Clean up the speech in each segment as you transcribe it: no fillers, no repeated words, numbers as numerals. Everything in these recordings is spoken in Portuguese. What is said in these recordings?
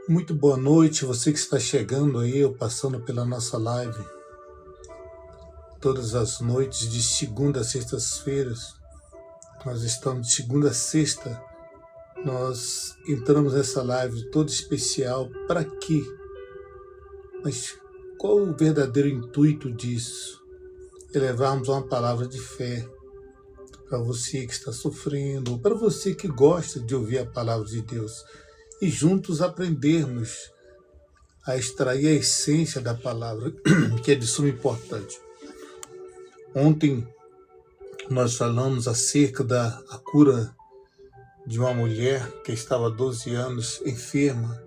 Muito boa noite, você que está chegando aí, ou passando pela nossa live. Todas as noites, de segunda a sextas-feiras, nós estamos de segunda a sexta, nós entramos nessa live toda especial. Para quê? Mas qual o verdadeiro intuito disso? É levarmos uma palavra de fé para você que está sofrendo, ou para você que gosta de ouvir a palavra de Deus, e juntos aprendermos a extrair a essência da palavra, que é de suma importância. Ontem nós falamos acerca da cura de uma mulher que estava há 12 anos enferma.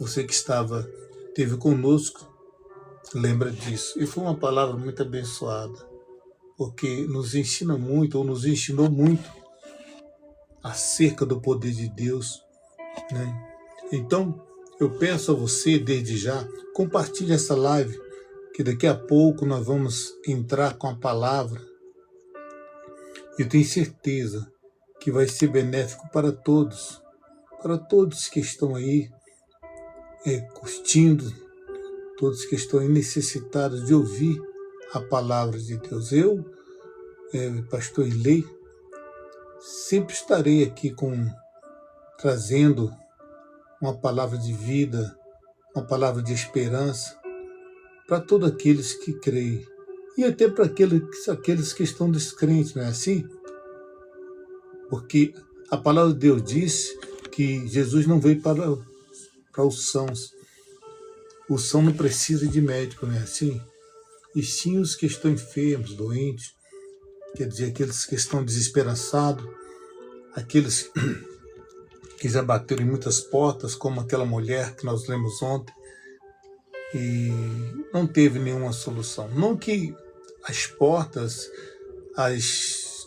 Você que esteve conosco lembra disso. E foi uma palavra muito abençoada, porque nos ensina muito, ou nos ensinou muito, acerca do poder de Deus, né? Então, eu peço a você, desde já, compartilhe essa live, que daqui a pouco nós vamos entrar com a palavra. Eu tenho certeza que vai ser benéfico para todos que estão aí curtindo, todos que estão aí necessitados de ouvir a palavra de Deus. Eu, pastor Ilei, sempre estarei aqui trazendo uma palavra de vida, uma palavra de esperança para todos aqueles que creem e até para aqueles que estão descrentes, não é assim? Porque a palavra de Deus diz que Jesus não veio para os sãos. O são não precisa de médico, não é assim? E sim os que estão enfermos, doentes, quer dizer, aqueles que estão desesperançados, aqueles que já bateram em muitas portas, como aquela mulher que nós lemos ontem, e não teve nenhuma solução. Não que as portas,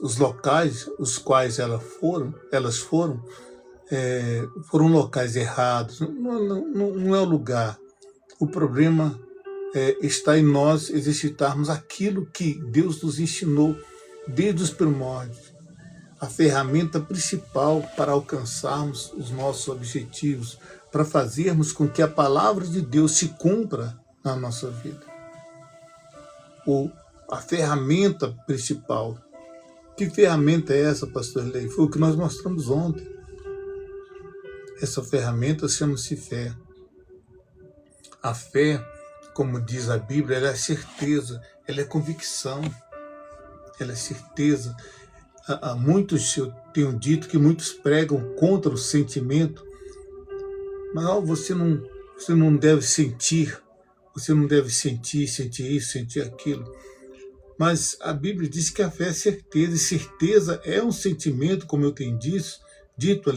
os locais os quais elas foram locais errados. Não é o lugar. O problema está em nós exercitarmos aquilo que Deus nos ensinou desde os primórdios. A ferramenta principal para alcançarmos os nossos objetivos, para fazermos com que a palavra de Deus se cumpra na nossa vida. A ferramenta principal. Que ferramenta é essa, pastor Lei? Foi o que nós mostramos ontem. Essa ferramenta chama-se fé. A fé, como diz a Bíblia, ela é certeza, ela é convicção, ela é certeza. Eu tenho dito que muitos pregam contra o sentimento, mas você não deve sentir, sentir isso, sentir aquilo. Mas a Bíblia diz que a fé é certeza, e certeza é um sentimento, como eu tenho dito,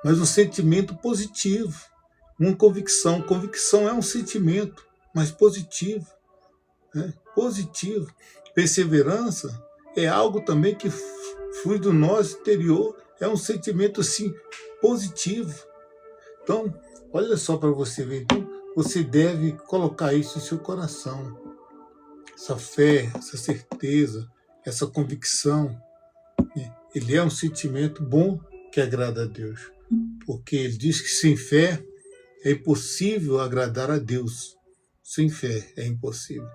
mas um sentimento positivo, uma convicção. Convicção é um sentimento, mas positivo, né? Positivo. Perseverança é algo também que flui do nosso interior, é um sentimento, sim, positivo. Então, olha só para você ver, então, você deve colocar isso em seu coração. Essa fé, essa certeza, essa convicção, né? Ele é um sentimento bom que agrada a Deus, porque ele diz que sem fé é impossível agradar a Deus. Sem fé é impossível.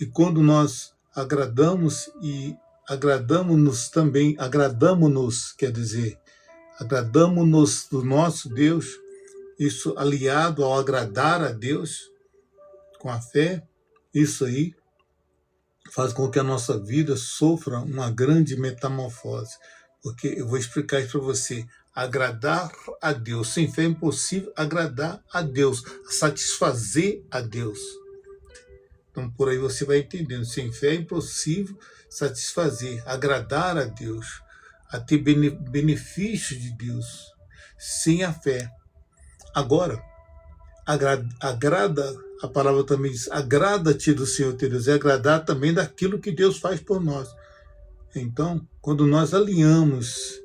E quando nós agradamos do nosso Deus, isso aliado ao agradar a Deus com a fé, isso aí faz com que a nossa vida sofra uma grande metamorfose. Porque eu vou explicar isso para você. Agradar a Deus. Sem fé é impossível agradar a Deus, satisfazer a Deus. Então, por aí você vai entendendo. Sem fé é impossível satisfazer, agradar a Deus, a ter benefício de Deus. Sem a fé. Agora, a palavra também diz, agrada-te do Senhor teu Deus, é agradar também daquilo que Deus faz por nós. Então, quando nós alinhamos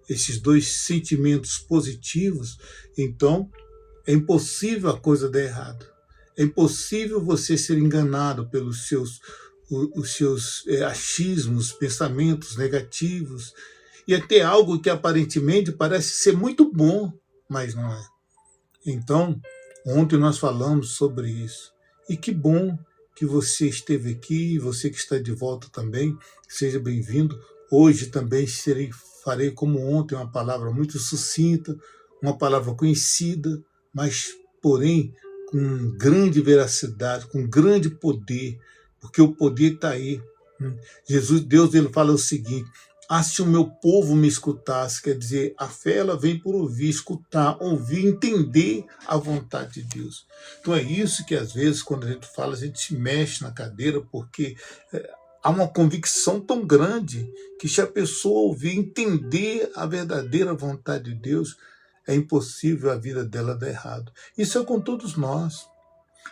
esses dois sentimentos positivos, então é impossível a coisa dar errado. É impossível você ser enganado pelos os seus achismos, pensamentos negativos, e até algo que aparentemente parece ser muito bom, mas não é. Então, ontem nós falamos sobre isso. E que bom que você esteve aqui, você que está de volta também, seja bem-vindo. Hoje também farei como ontem uma palavra muito sucinta, uma palavra conhecida, mas porém com grande veracidade, com grande poder, porque o poder está aí. Deus ele fala o seguinte: se o meu povo me escutasse, quer dizer, a fé ela vem por ouvir, escutar, ouvir, entender a vontade de Deus. Então é isso que às vezes quando a gente fala, a gente se mexe na cadeira, porque há uma convicção tão grande que se a pessoa ouvir, entender a verdadeira vontade de Deus, é impossível a vida dela dar errado. Isso é com todos nós.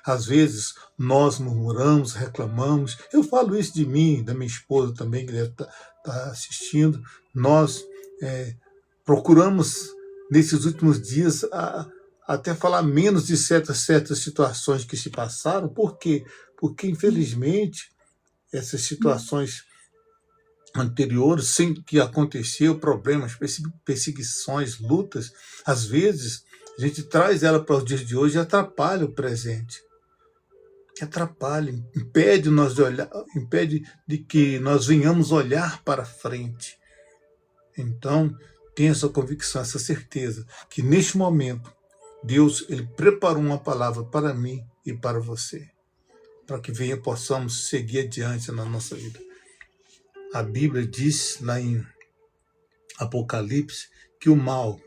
Às vezes nós murmuramos, reclamamos. Eu falo isso de mim, da minha esposa também, que deve estar assistindo. Nós procuramos, nesses últimos dias, até falar menos de certas situações que se passaram. Por quê? Porque, infelizmente, essas situações anteriores, sem que aconteceu, problemas, perseguições, lutas, às vezes a gente traz ela para os dias de hoje e atrapalha o presente. Atrapalha, impede de que nós venhamos olhar para frente. Então, tenha essa convicção, essa certeza, que neste momento, Deus ele preparou uma palavra para mim e para você, para que possamos seguir adiante na nossa vida. A Bíblia diz lá em Apocalipse que o mal,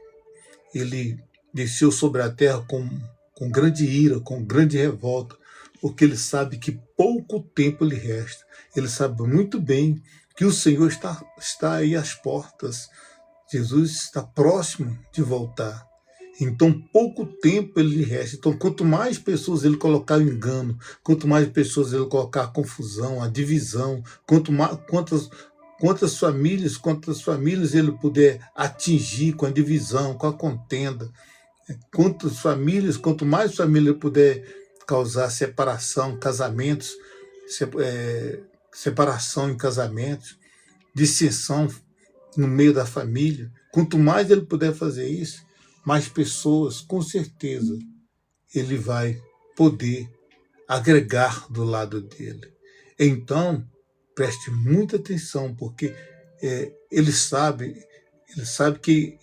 ele desceu sobre a terra com grande ira, com grande revolta, porque ele sabe que pouco tempo lhe resta. Ele sabe muito bem que o Senhor está aí às portas. Jesus está próximo de voltar. Então, pouco tempo ele lhe resta. Então, quanto mais pessoas ele colocar o engano, quanto mais pessoas ele colocar a confusão, a divisão, quantas famílias ele puder atingir com a divisão, com a contenda, quanto mais família ele puder causar separação, casamentos, separação em casamentos, dissensão no meio da família, quanto mais ele puder fazer isso, mais pessoas, com certeza, ele vai poder agregar do lado dele. Então, preste muita atenção, porque ele sabe que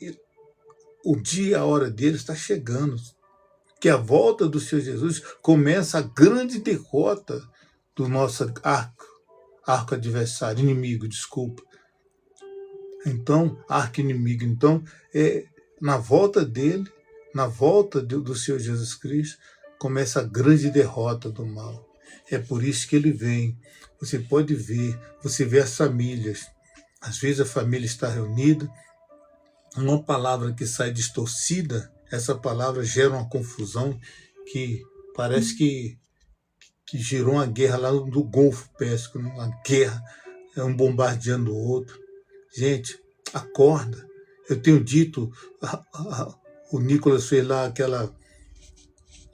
o dia, a hora dele está chegando, que a volta do Senhor Jesus começa a grande derrota do nosso arco adversário, inimigo, desculpa. Então, arco inimigo. Então, na volta dele, na volta do Senhor Jesus Cristo, começa a grande derrota do mal. É por isso que ele vem. Você pode ver, você vê as famílias. Às vezes a família está reunida, uma palavra que sai distorcida, essa palavra gera uma confusão que parece que gerou uma guerra lá no Golfo Pérsico, uma guerra, um bombardeando o outro. Gente, acorda. Eu tenho dito, o Nicolas fez lá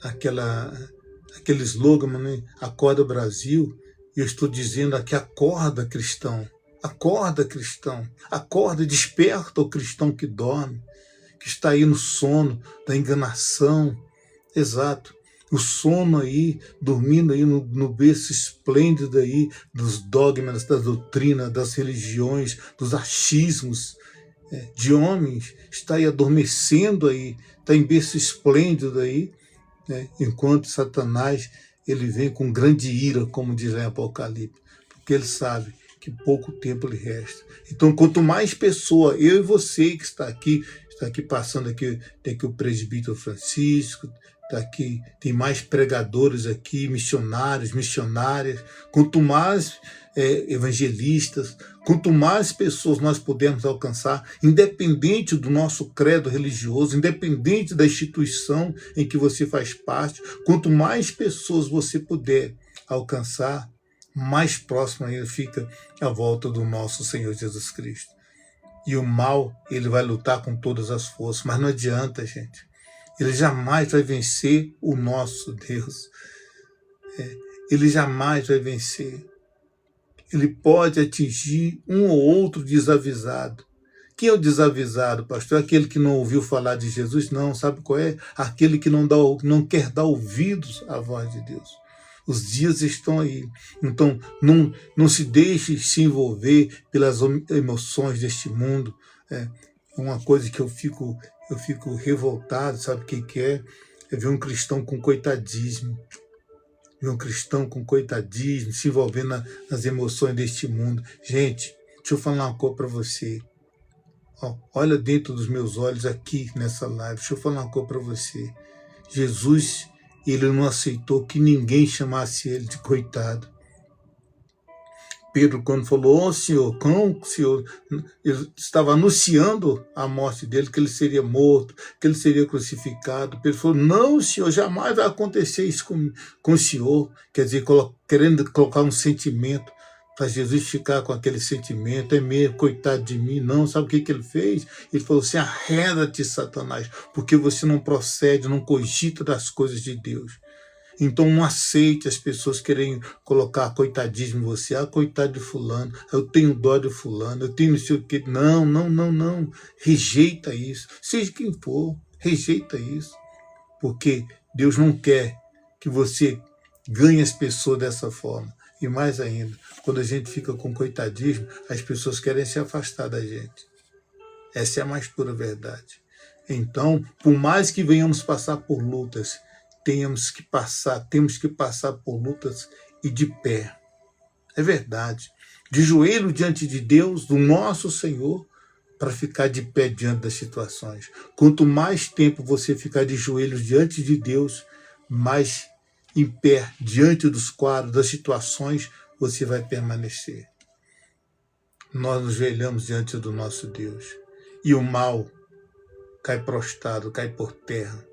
aquele slogan, né? Acorda Brasil, e eu estou dizendo aqui, acorda cristão, acorda, desperta o cristão que dorme, que está aí no sono da enganação, exato, o sono aí, dormindo aí no berço esplêndido aí dos dogmas, da doutrina, das religiões, dos achismos de homens, está aí adormecendo aí, está em berço esplêndido aí, né? Enquanto Satanás ele vem com grande ira, como diz lá em Apocalipse, porque ele sabe que pouco tempo lhe resta. Então, quanto mais pessoa, eu e você que está aqui passando aqui, tem aqui o presbítero Francisco, está aqui, tem mais pregadores aqui, missionários, missionárias, quanto mais evangelistas, quanto mais pessoas nós pudermos alcançar, independente do nosso credo religioso, independente da instituição em que você faz parte, quanto mais pessoas você puder alcançar, mais próximo ainda fica a volta do nosso Senhor Jesus Cristo. E o mal, ele vai lutar com todas as forças, mas não adianta, gente. Ele jamais vai vencer o nosso Deus. Ele jamais vai vencer. Ele pode atingir um ou outro desavisado, Quem é o desavisado, pastor? Aquele que não ouviu falar de Jesus? Não, sabe qual é? Aquele que não quer dar ouvidos à voz de Deus. Os dias estão aí. Então, não se deixe se envolver pelas emoções deste mundo. Uma coisa que eu fico revoltado, sabe o que é? É ver um cristão com coitadismo. Ver um cristão com coitadismo, se envolvendo nas emoções deste mundo. Gente, deixa eu falar uma coisa para você. Olha dentro dos meus olhos aqui nessa live. Deixa eu falar uma coisa para você. Jesus, ele não aceitou que ninguém chamasse ele de coitado. Pedro, quando falou, Senhor, ele estava anunciando a morte dele, que ele seria morto, que ele seria crucificado. Pedro falou, não, Senhor, jamais vai acontecer isso com o Senhor. Quer dizer, querendo colocar um sentimento para Jesus ficar com aquele sentimento, é mesmo, coitado de mim. Não, sabe o que ele fez? Ele falou assim, arreda-te, Satanás, porque você não procede, não cogita das coisas de Deus. Então não aceite as pessoas querendo colocar coitadismo em você. Coitado de fulano, eu tenho dó de fulano, eu tenho não sei o quê. Não. Rejeita isso. Seja quem for, rejeita isso. Porque Deus não quer que você ganhe as pessoas dessa forma. E mais ainda, quando a gente fica com coitadismo, as pessoas querem se afastar da gente. Essa é a mais pura verdade. Então, por mais que venhamos passar por lutas, temos que passar por lutas e de pé. É verdade. De joelho diante de Deus, do nosso Senhor, para ficar de pé diante das situações. Quanto mais tempo você ficar de joelhos diante de Deus, mais em pé diante dos quadros, das situações, você vai permanecer. Nós nos joelhamos diante do nosso Deus. E o mal cai prostrado, cai por terra.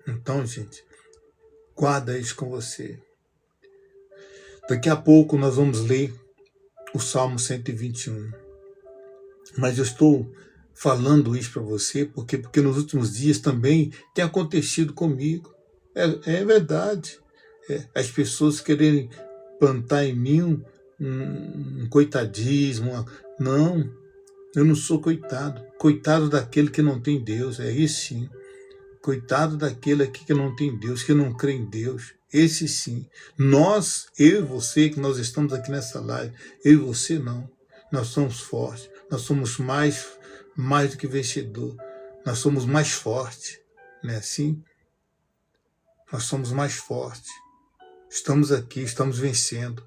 Então, gente, guarda isso com você. Daqui a pouco nós vamos ler o Salmo 121. Mas eu estou falando isso para você porque nos últimos dias também tem acontecido comigo. É verdade. As pessoas querem plantar em mim um coitadismo. Não, eu não sou coitado. Coitado daquele que não tem Deus, é isso sim. Coitado daquele aqui que não tem Deus, que não crê em Deus. Esse sim. Nós, eu e você, que nós estamos aqui nessa live, eu e você não. Nós somos fortes. Nós somos mais do que vencedor. Nós somos mais fortes. Não é assim? Nós somos mais fortes. Estamos aqui, estamos vencendo.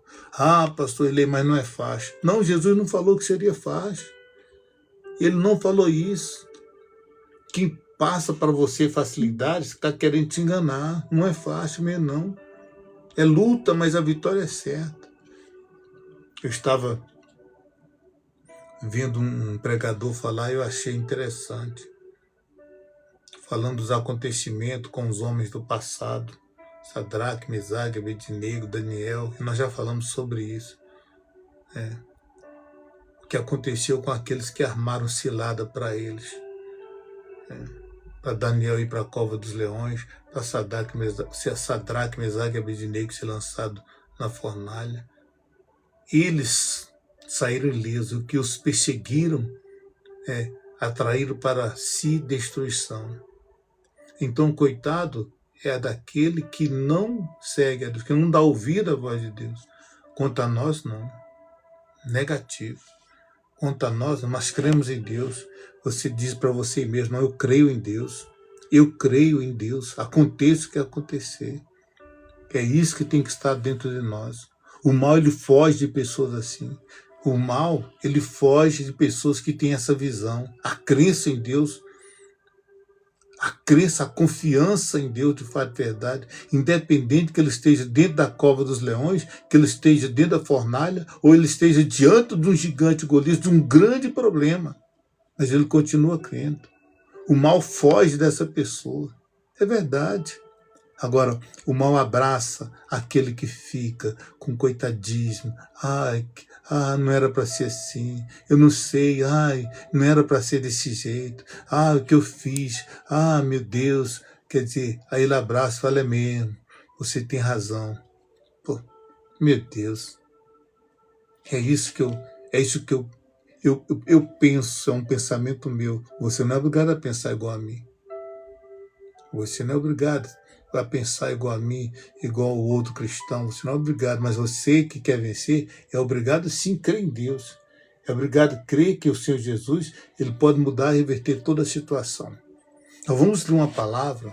Pastor Elei, mas não é fácil. Não, Jesus não falou que seria fácil. Ele não falou isso. Quem passa para você facilidades, está querendo te enganar. Não é fácil mesmo, não. É luta, mas a vitória é certa. Eu estava vendo um pregador falar e eu achei interessante. Falando dos acontecimentos com os homens do passado. Sadraque, Mesaque, Abednego, Daniel. E nós já falamos sobre isso. O que aconteceu com aqueles que armaram cilada para eles. Para Daniel ir para a cova dos leões, para Sadraque, Mesaque e Abednego ser lançado na fornalha. Eles saíram ilesos. O que os perseguiram atraíram para si destruição. Então, coitado é daquele que não segue a Deus, que não dá ouvido à voz de Deus. Quanto a nós, não. Negativo. Quanto a nós cremos em Deus. Você diz para você mesmo, eu creio em Deus. Eu creio em Deus. Aconteça o que acontecer. É isso que tem que estar dentro de nós. O mal, ele foge de pessoas assim. O mal, ele foge de pessoas que têm essa visão. A crença em Deus, a crença, a confiança em Deus de fato e verdade, independente que ele esteja dentro da cova dos leões, que ele esteja dentro da fornalha, ou ele esteja diante de um gigante Golias, de um grande problema. Mas ele continua crendo. O mal foge dessa pessoa. É verdade. Agora, o mal abraça aquele que fica com coitadismo. Não era para ser assim. Eu não sei. Não era para ser desse jeito. O que eu fiz. Meu Deus. Quer dizer, aí ele abraça e fala, é mesmo. Você tem razão. Pô, meu Deus. É isso que eu eu penso, é um pensamento meu. Você não é obrigado a pensar igual a mim. Você não é obrigado a pensar igual a mim, igual ao outro cristão. Você não é obrigado, mas você que quer vencer é obrigado sim a crer em Deus. É obrigado a crer que o Senhor Jesus ele pode mudar e reverter toda a situação. Então vamos ler uma palavra.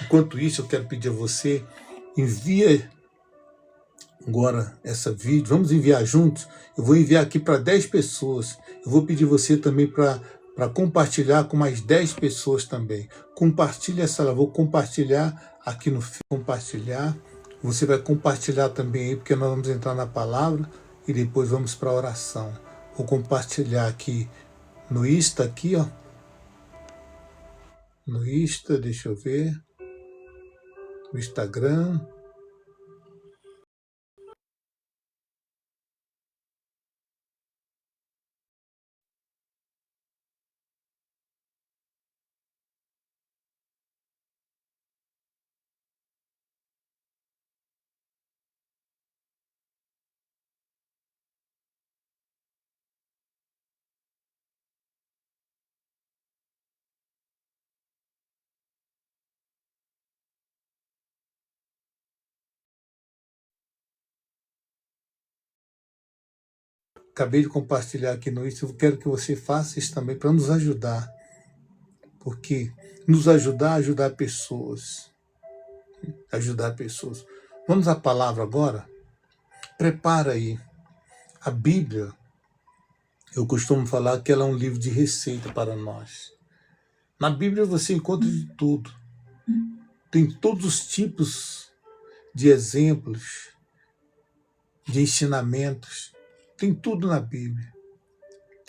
Enquanto isso, eu quero pedir a você, envia agora essa vídeo, vamos enviar juntos. Eu vou enviar aqui para 10 pessoas. Eu vou pedir você também para compartilhar com mais 10 pessoas também. Compartilha essa live, vou compartilhar aqui no compartilhar. Você vai compartilhar também aí, porque nós vamos entrar na palavra e depois vamos para a oração. Vou compartilhar aqui no Insta, aqui, ó. No Insta, deixa eu ver. No Instagram. Acabei de compartilhar aqui no Insta. Eu quero que você faça isso também para nos ajudar. Porque nos ajudar a ajudar pessoas. Ajudar pessoas. Vamos à palavra agora? Prepara aí. A Bíblia, eu costumo falar que ela é um livro de receita para nós. Na Bíblia você encontra de tudo. Tem todos os tipos de exemplos, de ensinamentos. Tem tudo na Bíblia.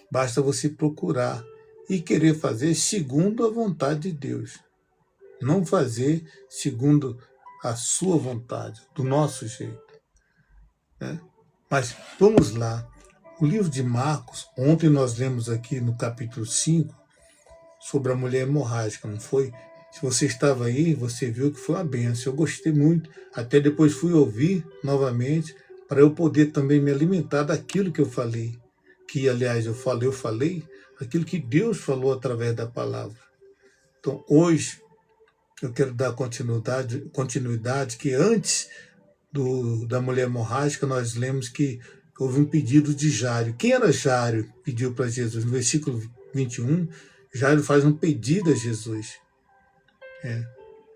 Basta você procurar e querer fazer segundo a vontade de Deus. Não fazer segundo a sua vontade, do nosso jeito. Né? Mas vamos lá. O livro de Marcos, ontem nós lemos aqui no capítulo 5 sobre a mulher hemorrágica, não foi? Se você estava aí, você viu que foi uma bênção. Eu gostei muito. Até depois fui ouvir novamente para eu poder também me alimentar daquilo que eu falei. Que, aliás, eu falei aquilo que Deus falou através da palavra. Então, hoje, eu quero dar continuidade que antes da mulher hemorrágica, nós lemos que houve um pedido de Jairo. Quem era Jairo? Pediu para Jesus. No versículo 21, Jairo faz um pedido a Jesus.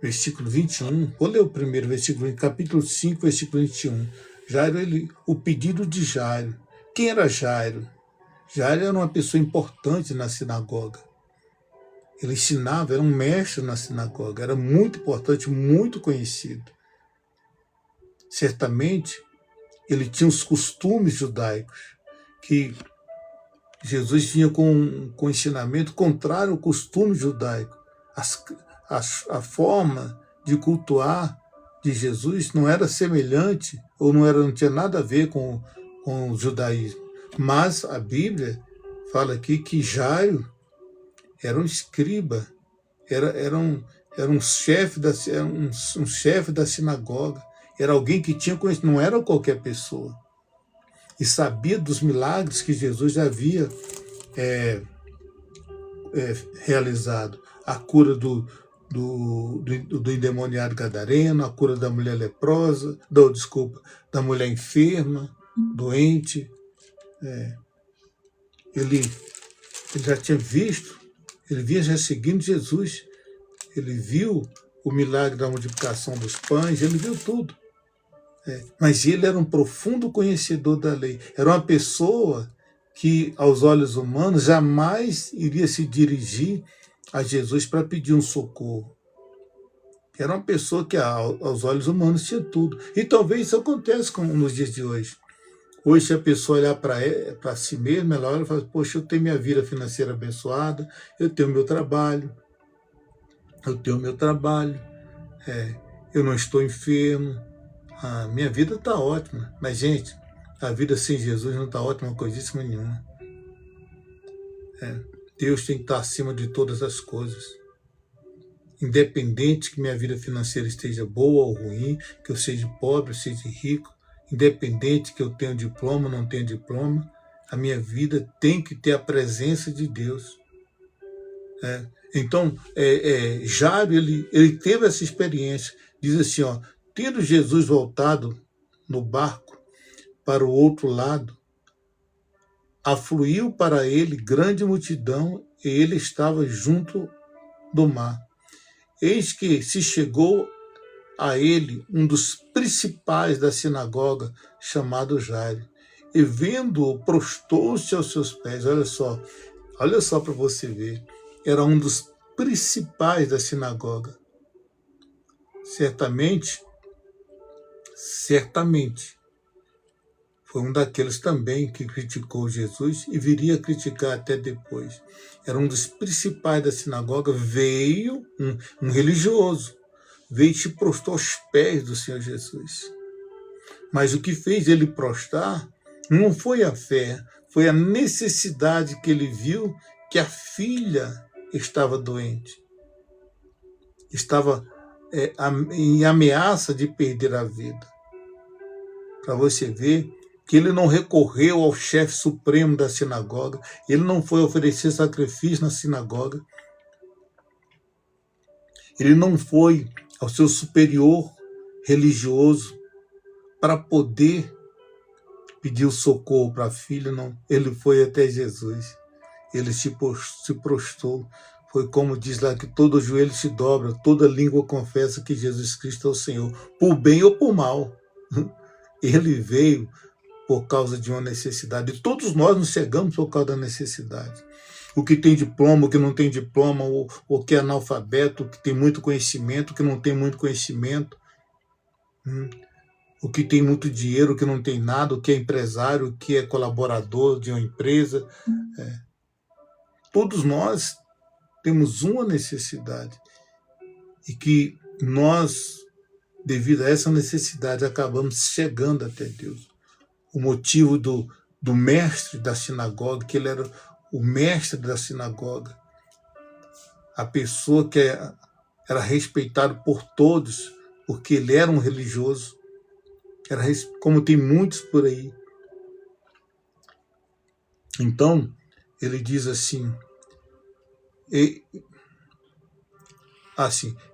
Versículo 21, vou ler o primeiro versículo, capítulo 5, versículo 21. Jairo, o pedido de Jairo. Quem era Jairo? Jairo era uma pessoa importante na sinagoga. Ele ensinava, era um mestre na sinagoga, era muito importante, muito conhecido. Certamente, ele tinha os costumes judaicos, que Jesus tinha com ensinamento contrário ao costume judaico. A forma de cultuar de Jesus não era semelhante, ou não tinha nada a ver com o judaísmo. Mas a Bíblia fala aqui que Jairo era um escriba, era um chefe da sinagoga, era alguém que tinha conhecimento, não era qualquer pessoa. E sabia dos milagres que Jesus já havia realizado. A cura do endemoniado gadareno, a cura da mulher leprosa, da mulher enferma, doente. Ele já tinha visto, ele vinha já seguindo Jesus. Ele viu o milagre da multiplicação dos pães, ele viu tudo. Mas ele era um profundo conhecedor da lei. Era uma pessoa que, aos olhos humanos, jamais iria se dirigir a Jesus para pedir um socorro. Era uma pessoa que, aos olhos humanos, tinha tudo. E talvez isso aconteça nos dias de hoje. Hoje, se a pessoa olhar para si mesma, ela olha e fala, poxa, eu tenho minha vida financeira abençoada, eu tenho meu trabalho, eu não estou enfermo, a minha vida está ótima. Mas, gente, a vida sem Jesus não está ótima coisíssima nenhuma. Deus tem que estar acima de todas as coisas. Independente que minha vida financeira esteja boa ou ruim, que eu seja pobre, seja rico, independente que eu tenha diploma ou não tenha diploma, A minha vida tem que ter a presença de Deus. Então, Jairo, ele teve essa experiência. Diz assim, ó, tendo Jesus voltado no barco para o outro lado, afluiu para ele grande multidão e ele estava junto do mar. Eis que se chegou a ele um dos principais da sinagoga, chamado Jairo, e vendo-o, prostou-se aos seus pés. Olha só para você ver. Era um dos principais da sinagoga. Certamente, foi um daqueles também que criticou Jesus e viria a criticar até depois. Era um dos principais da sinagoga, veio um religioso, veio e se prostou aos pés do Senhor Jesus. Mas o que fez ele prostrar não foi a fé, foi a necessidade que ele viu que a filha estava doente, estava em ameaça de perder a vida. Para você ver que ele não recorreu ao chefe supremo da sinagoga, ele não foi oferecer sacrifício na sinagoga, ele não foi ao seu superior religioso para poder pedir o socorro para a filha, não. Ele foi até Jesus, ele se prostrou. Foi como diz lá, que todo joelho se dobra, toda língua confessa que Jesus Cristo é o Senhor, por bem ou por mal. Ele veio por causa de uma necessidade. E todos nós nos cegamos por causa da necessidade. O que tem diploma, o que não tem diploma, o que é analfabeto, o que tem muito conhecimento, o que não tem muito conhecimento, o que tem muito dinheiro, o que não tem nada, o que é empresário, o que é colaborador de uma empresa. Todos nós temos uma necessidade e que nós, devido a essa necessidade, acabamos chegando até Deus. O motivo do mestre da sinagoga, que ele era o mestre da sinagoga, a pessoa que era respeitado por todos, porque ele era um religioso, como tem muitos por aí. Então, ele diz assim,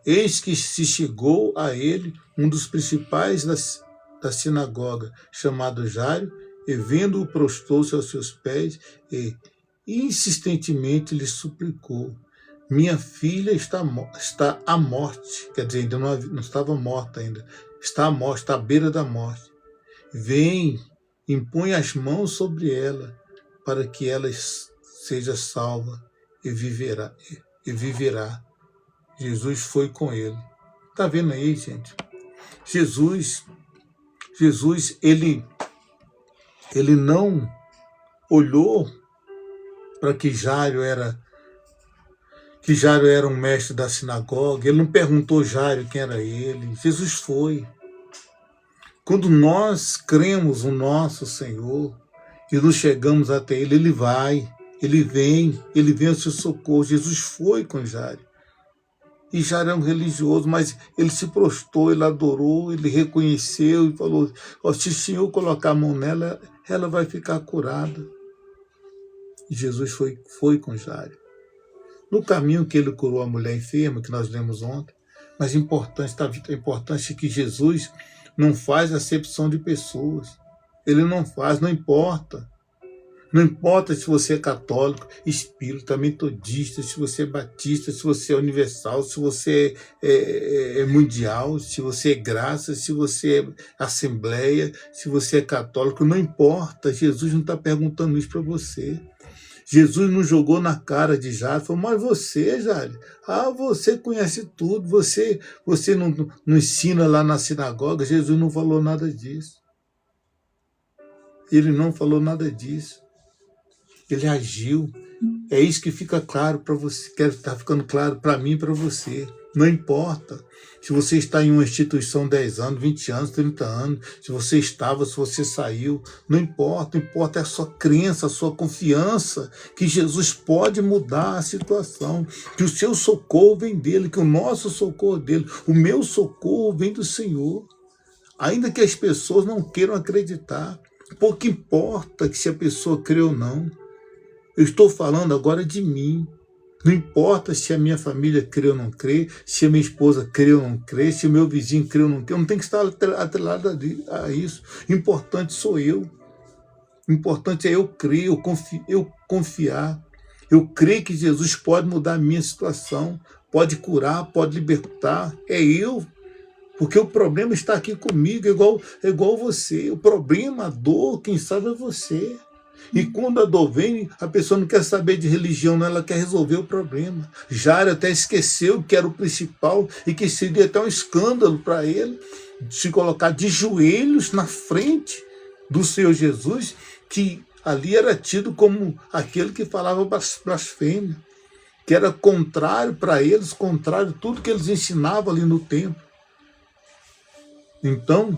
eis que se chegou a ele um dos principais da sinagoga, chamado Jairo, e vendo-o, prostou-se aos seus pés e insistentemente lhe suplicou: minha filha está à morte. Quer dizer, ainda não estava morta ainda. Está à morte, está à beira da morte. Vem, impõe as mãos sobre ela, para que ela seja salva e viverá. Jesus foi com ele. Está vendo aí, gente? Jesus, ele não olhou para que Jairo era um mestre da sinagoga. Ele não perguntou Jairo quem era ele. Jesus foi. Quando nós cremos no nosso Senhor e nos chegamos até ele, ele vai, ele vem ao seu socorro. Jesus foi com Jairo. E Jairo era um religioso, mas ele se prostrou, ele adorou, ele reconheceu e falou: se o Senhor colocar a mão nela, ela vai ficar curada. E Jesus foi com Jairo. No caminho que ele curou a mulher enferma, que nós lemos ontem, mas importante é que Jesus não faz acepção de pessoas. Ele não faz, não importa. Não importa se você é católico, espírita, metodista, se você é batista, se você é universal, se você é mundial, se você é graça, se você é assembleia, se você é católico, não importa. Jesus não está perguntando isso para você. Jesus não jogou na cara de Jairo, falou: mas você, Jairo, você conhece tudo, você não ensina lá na sinagoga. Jesus não falou nada disso. Ele não falou nada disso. Ele agiu. É isso que fica claro para você, que está ficando claro para mim e para você. Não importa se você está em uma instituição 10 anos, 20 anos, 30 anos, se você estava, se você saiu, não importa. O que importa é a sua crença, a sua confiança que Jesus pode mudar a situação, que o seu socorro vem dele, que o nosso socorro é dele, o meu socorro vem do Senhor. Ainda que as pessoas não queiram acreditar, Pouco importa que se a pessoa crê ou não. Eu estou falando agora de mim. Não importa se a minha família crê ou não crê, se a minha esposa crê ou não crê, se o meu vizinho crê ou não crê. Eu não tenho que estar atrelado a isso. O importante sou eu. O importante é eu crer, eu confiar. Eu creio que Jesus pode mudar a minha situação, pode curar, pode libertar. É eu. Porque o problema está aqui comigo, é igual você. O problema, a dor, quem sabe é você. E quando a dor vem, a pessoa não quer saber de religião, não, ela quer resolver o problema. Jairo até esqueceu que era o principal e que seria até um escândalo para ele se colocar de joelhos na frente do Senhor Jesus, que ali era tido como aquele que falava blasfêmia, que era contrário para eles, contrário a tudo que eles ensinavam ali no templo. Então,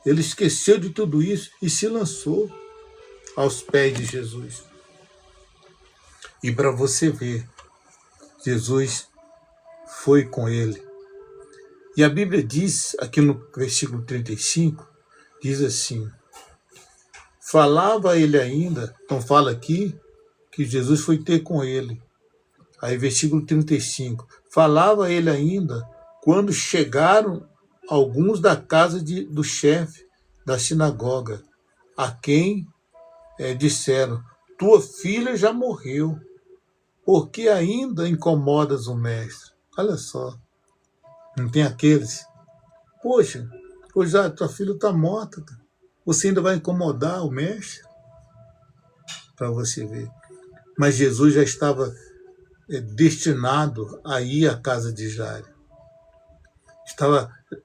ele esqueceu de tudo isso e se lançou aos pés de Jesus. E para você ver, Jesus foi com ele. E a Bíblia diz, aqui no versículo 35, diz assim: falava ele ainda, então fala aqui que Jesus foi ter com ele. Aí versículo 35, falava ele ainda quando chegaram alguns da casa do chefe da sinagoga, a quem disseram: tua filha já morreu, por que ainda incomodas o mestre? Olha só, não tem aqueles? Poxa, já tua filha está morta, você ainda vai incomodar o mestre? Para você ver. Mas Jesus já estava destinado a ir à casa de Jairo.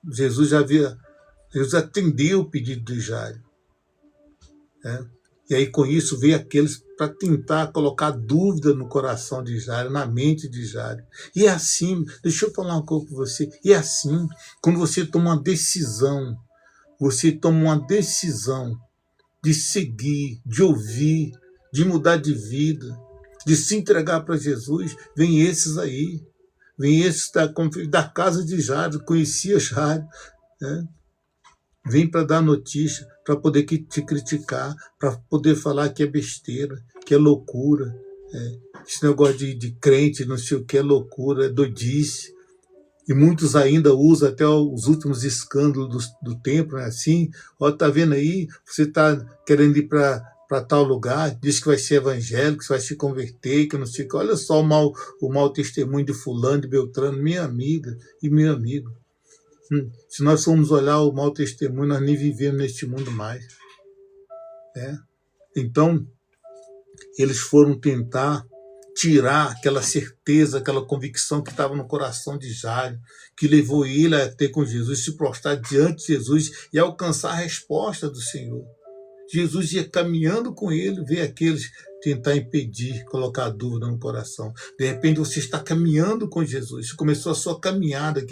Jesus atendeu o pedido de Jairo. E aí com isso veio aqueles para tentar colocar dúvida no coração de Jairo, na mente de Jairo. E é assim, deixa eu falar um pouco para você, e é assim, quando você toma uma decisão de seguir, de ouvir, de mudar de vida, de se entregar para Jesus, vem esses aí, vem esses da casa de Jairo, conhecia Jairo, né? Vem para dar notícia, para poder te criticar, para poder falar que é besteira, que é loucura. Esse negócio de crente, não sei o que, é loucura, é doidice. E muitos ainda usam até os últimos escândalos do templo, né? Assim, ó, tá vendo aí, você tá querendo ir para tal lugar, diz que vai ser evangélico, que vai se converter, que não sei o que. Olha só o mau testemunho de fulano, de Beltrano, minha amiga e meu amigo. Se nós formos olhar o mau testemunho, nós nem vivemos neste mundo mais. Então, eles foram tentar tirar aquela certeza, aquela convicção que estava no coração de Jairo, que levou ele a ter com Jesus, se prostrar diante de Jesus e alcançar a resposta do Senhor. Jesus ia caminhando com ele, veio aqueles tentar impedir, colocar dúvida no coração. De repente você está caminhando com Jesus, começou a sua caminhada,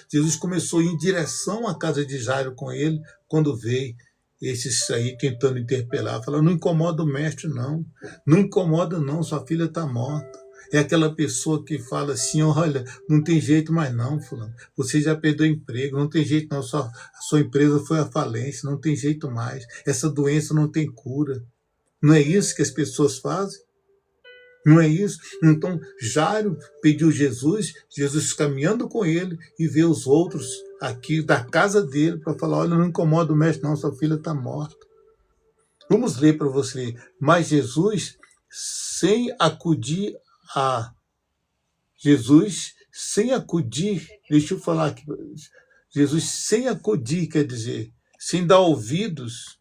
Jesus começou a ir em direção à casa de Jairo com ele, quando veio esses aí tentando interpelar, falando: não incomoda o mestre não, não incomoda não, sua filha está morta. É aquela pessoa que fala assim: olha, não tem jeito mais não, fulano, você já perdeu emprego, não tem jeito não, a sua empresa foi à falência, não tem jeito mais, essa doença não tem cura. Não é isso que as pessoas fazem? Não é isso? Então, Jairo pediu Jesus caminhando com ele e vê os outros aqui da casa dele para falar: olha, não incomoda o mestre não, sua filha está morta. Vamos ler para você. Mas Jesus, sem acudir, deixa eu falar aqui, Jesus sem acudir, quer dizer, sem dar ouvidos,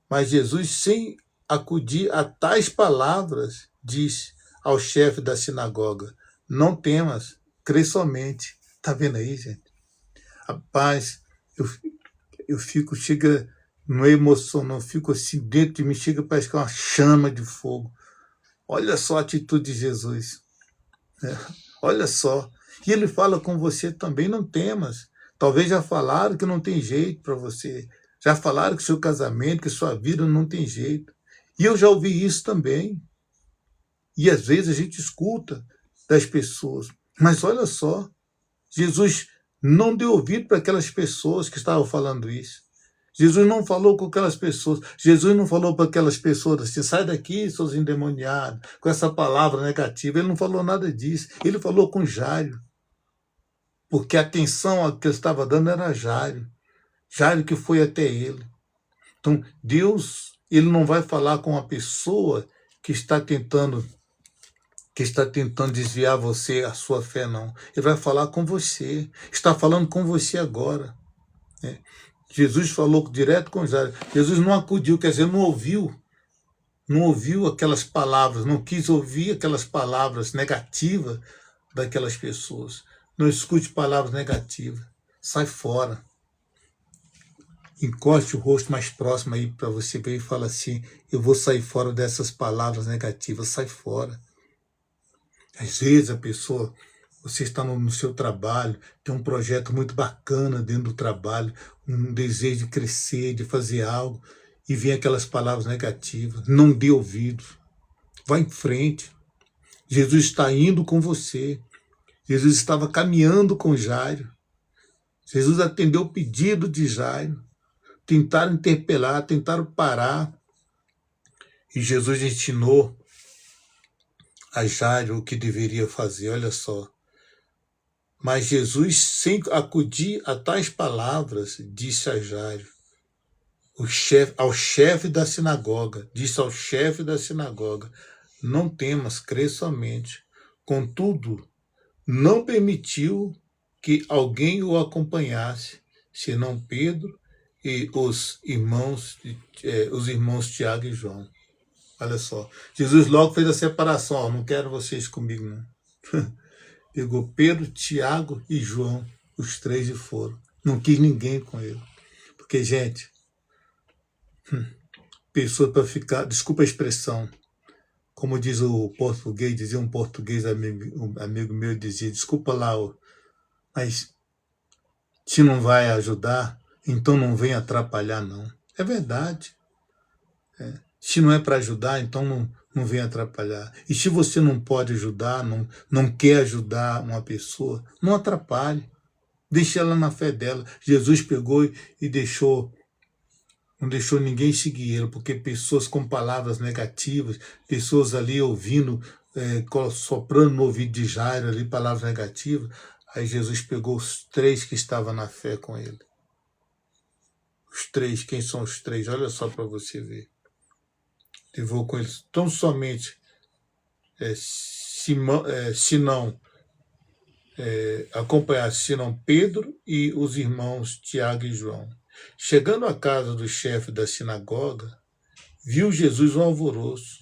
mas Jesus sem acudir a tais palavras, diz ao chefe da sinagoga: não temas, crê somente. Está vendo aí, gente? Rapaz, eu fico, chega, não é emoção, não, fico assim dentro de mim, chega, parece que é uma chama de fogo. Olha só a atitude de Jesus. Olha só. E ele fala com você também: não temas. Talvez já falaram que não tem jeito para você. Já falaram que seu casamento, que sua vida não tem jeito. E eu já ouvi isso também. E às vezes a gente escuta das pessoas. Mas olha só, Jesus não deu ouvido para aquelas pessoas que estavam falando isso. Jesus não falou com aquelas pessoas. Jesus não falou para aquelas pessoas assim, sai daqui, seus endemoniados, com essa palavra negativa. Ele não falou nada disso. Ele falou com Jairo. Porque a atenção que ele estava dando era Jairo. Jairo que foi até ele. Então, Deus, ele não vai falar com a pessoa que está tentando desviar você, a sua fé, não. Ele vai falar com você. Está falando com você agora. Né? Jesus falou direto com Jairo. Jesus não acudiu, quer dizer, não ouviu aquelas palavras, não quis ouvir aquelas palavras negativas daquelas pessoas. Não escute palavras negativas. Sai fora. Encoste o rosto mais próximo aí para você ver e fala assim, eu vou sair fora dessas palavras negativas, sai fora. Às vezes a pessoa, você está no seu trabalho, tem um projeto muito bacana dentro do trabalho, um desejo de crescer, de fazer algo, e vem aquelas palavras negativas, não dê ouvidos, vá em frente. Jesus está indo com você. Jesus estava caminhando com Jairo. Jesus atendeu o pedido de Jairo. Tentaram interpelar, tentaram parar. E Jesus ensinou a Jairo o que deveria fazer, olha só. Mas Jesus, sem acudir a tais palavras, disse a Jairo, ao chefe da sinagoga, não temas, crê somente. Contudo, não permitiu que alguém o acompanhasse, senão Pedro e os irmãos Tiago e João. Olha só, Jesus logo fez a separação, ó, não quero vocês comigo não. Pegou Pedro, Tiago e João, os três e foram. Não quis ninguém com ele. Porque, gente, pessoa para ficar, desculpa a expressão, como diz o português, dizia um português um amigo meu, dizia, desculpa lá, mas se não vai ajudar, então não vem atrapalhar não. É verdade. Se não é para ajudar, então não vem atrapalhar. E se você não pode ajudar, não quer ajudar uma pessoa, não atrapalhe. Deixe ela na fé dela. Jesus pegou e não deixou ninguém seguir ele, porque pessoas com palavras negativas, pessoas ali ouvindo, soprando no ouvido de Jairo ali, palavras negativas, aí Jesus pegou os três que estavam na fé com ele. Os três, quem são os três? Olha só para você ver. Levou com eles tão somente acompanhasse senão Pedro e os irmãos Tiago e João. Chegando à casa do chefe da sinagoga, viu Jesus um alvoroço,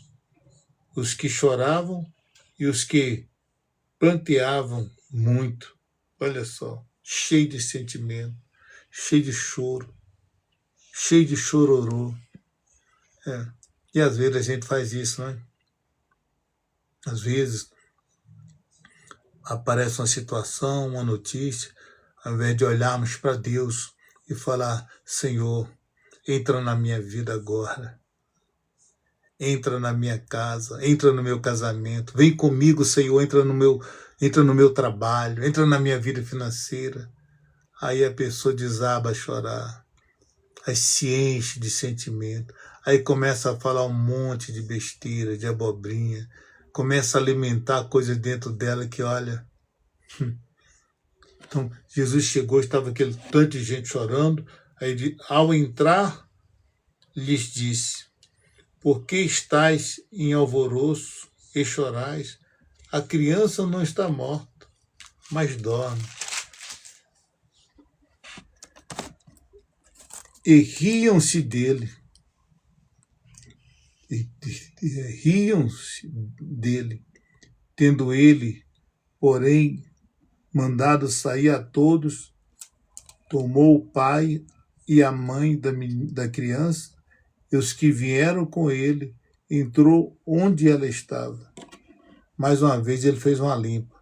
os que choravam e os que planteavam muito. Olha só, cheio de sentimento, cheio de choro, cheio de chororô. E às vezes a gente faz isso, não é? Às vezes aparece uma situação, uma notícia, ao invés de olharmos para Deus e falar, Senhor, entra na minha vida agora, entra na minha casa, entra no meu casamento, vem comigo, Senhor, entra no meu trabalho, entra na minha vida financeira. Aí a pessoa desaba a chorar, aí se enche de sentimento, aí começa a falar um monte de besteira, de abobrinha, começa a alimentar coisas dentro dela que, olha... Então, Jesus chegou, estava aquele tanto de gente chorando, aí ao entrar, lhes disse, por que estáis em alvoroço e chorais? A criança não está morta, mas dorme. E riam-se dele. Riam-se dele, tendo ele, porém, mandado sair a todos, tomou o pai e a mãe da criança e os que vieram com ele, entrou onde ela estava. Mais uma vez ele fez uma limpa.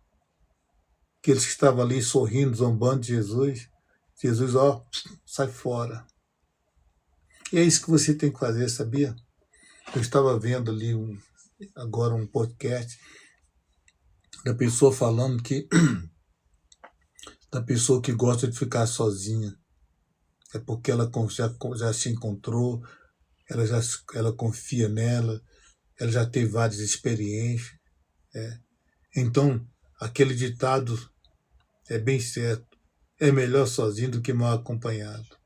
Aqueles que estavam ali sorrindo, zombando de Jesus, ó, sai fora. E é isso que você tem que fazer, sabia? Eu estava vendo ali agora um podcast da pessoa falando da pessoa que gosta de ficar sozinha. é porque ela já se encontrou, ela confia nela, ela já teve várias experiências. Então, aquele ditado é bem certo. É melhor sozinho do que mal acompanhado.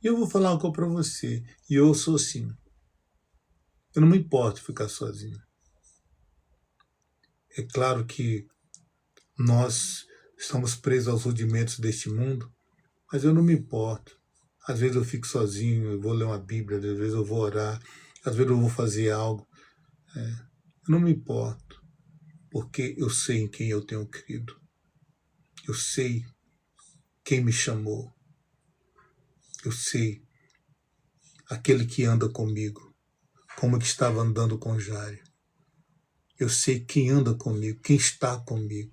E eu vou falar uma coisa para você. E eu sou assim. Eu não me importo ficar sozinho. É claro que nós estamos presos aos rudimentos deste mundo, mas eu não me importo. Às vezes eu fico sozinho, eu vou ler uma Bíblia, às vezes eu vou orar, às vezes eu vou fazer algo. Eu não me importo, porque eu sei em quem eu tenho crido. Eu sei quem me chamou. Eu sei aquele que anda comigo, como que estava andando com Jairo. Eu sei quem anda comigo, quem está comigo.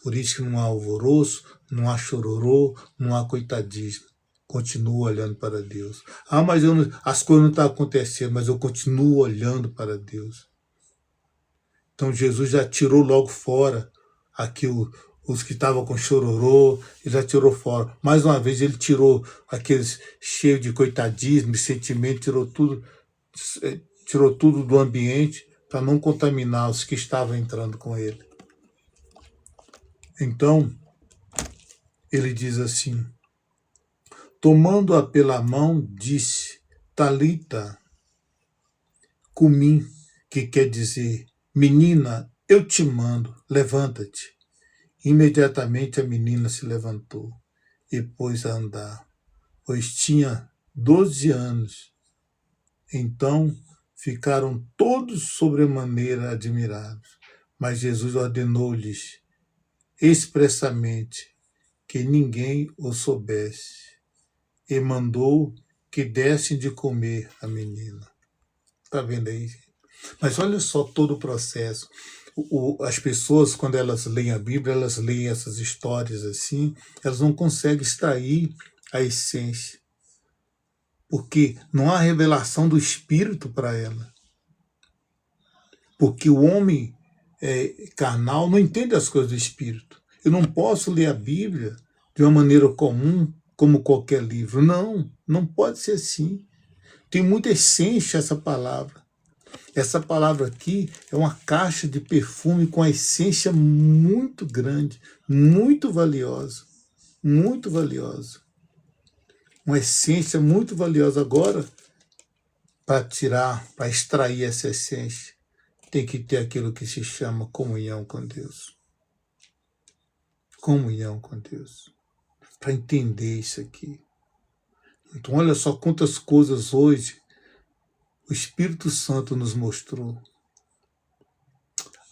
Por isso que não há alvoroço, não há chororô, não há coitadismo. Continuo olhando para Deus. Mas as coisas não estão acontecendo, mas eu continuo olhando para Deus. Então Jesus já tirou logo fora aqui os que estavam com chororô, ele já tirou fora. Mais uma vez ele tirou aqueles cheios de coitadismo, de sentimento, tirou tudo do ambiente para não contaminar os que estavam entrando com ele. Então, ele diz assim, tomando-a pela mão, disse, Talita cumi, que quer dizer, menina, eu te mando, levanta-te. Imediatamente a menina se levantou e pôs a andar, pois tinha 12 anos. Então ficaram todos sobremaneira admirados, mas Jesus ordenou-lhes expressamente que ninguém o soubesse e mandou que dessem de comer a menina. Está vendo aí? Mas olha só todo o processo. As pessoas, quando elas leem a Bíblia, elas leem essas histórias assim, elas não conseguem extrair a essência. Porque não há revelação do Espírito para ela. Porque o homem carnal não entende as coisas do Espírito. Eu não posso ler a Bíblia de uma maneira comum, como qualquer livro. Não, não pode ser assim. Tem muita essência essa palavra. Essa palavra aqui é uma caixa de perfume com a essência muito grande, muito valiosa. Muito valiosa. Uma essência muito valiosa. Agora, para extrair essa essência, tem que ter aquilo que se chama comunhão com Deus. Comunhão com Deus. Para entender isso aqui. Então, olha só quantas coisas hoje o Espírito Santo nos mostrou.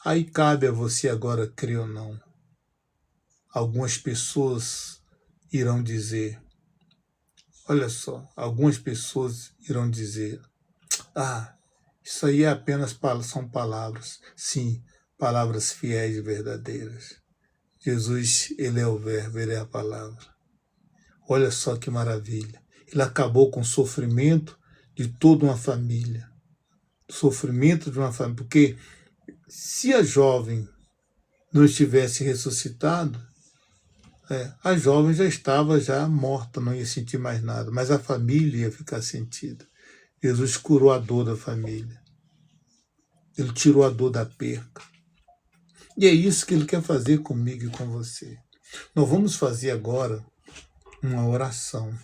Aí cabe a você agora crer ou não. Algumas pessoas irão dizer, olha só, algumas pessoas irão dizer, isso aí são palavras. Sim, palavras fiéis e verdadeiras. Jesus, ele é o verbo, ele é a palavra. Olha só que maravilha. Ele acabou com o sofrimento de toda uma família. Sofrimento de uma família. Porque se a jovem não estivesse ressuscitado, a jovem já estava morta, não ia sentir mais nada. Mas a família ia ficar sentida. Jesus curou a dor da família. Ele tirou a dor da perca. E é isso que ele quer fazer comigo e com você. Nós vamos fazer agora uma oração.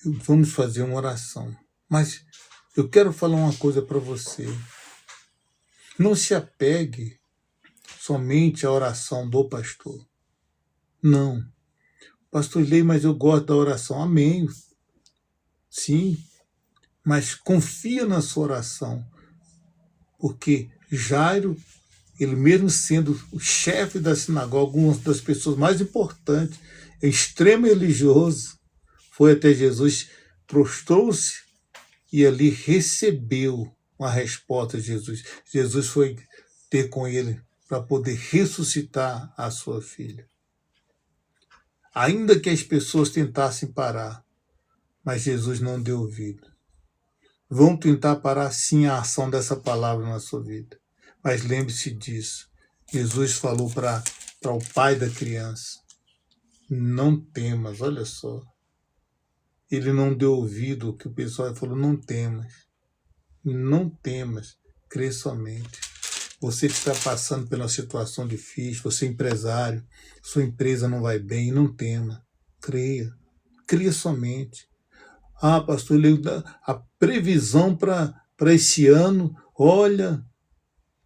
Vamos fazer uma oração. Mas eu quero falar uma coisa para você. Não se apegue somente à oração do pastor. Não. Pastor Ilei, mas eu gosto da oração. Amém. Sim. Mas confia na sua oração. Porque Jairo, ele mesmo sendo o chefe da sinagoga, uma das pessoas mais importantes, extremo religioso, foi até Jesus, prostrou-se e ali recebeu uma resposta de Jesus. Jesus foi ter com ele para poder ressuscitar a sua filha. Ainda que as pessoas tentassem parar, mas Jesus não deu ouvido. Vão tentar parar sim a ação dessa palavra na sua vida. Mas lembre-se disso. Jesus falou para o pai da criança, não temas, olha só. Ele não deu ouvido ao que o pessoal falou, não temas, crê somente. Você que está passando pela situação difícil, você é empresário, sua empresa não vai bem, não tema, creia somente. Ah, pastor, a previsão para esse ano, olha,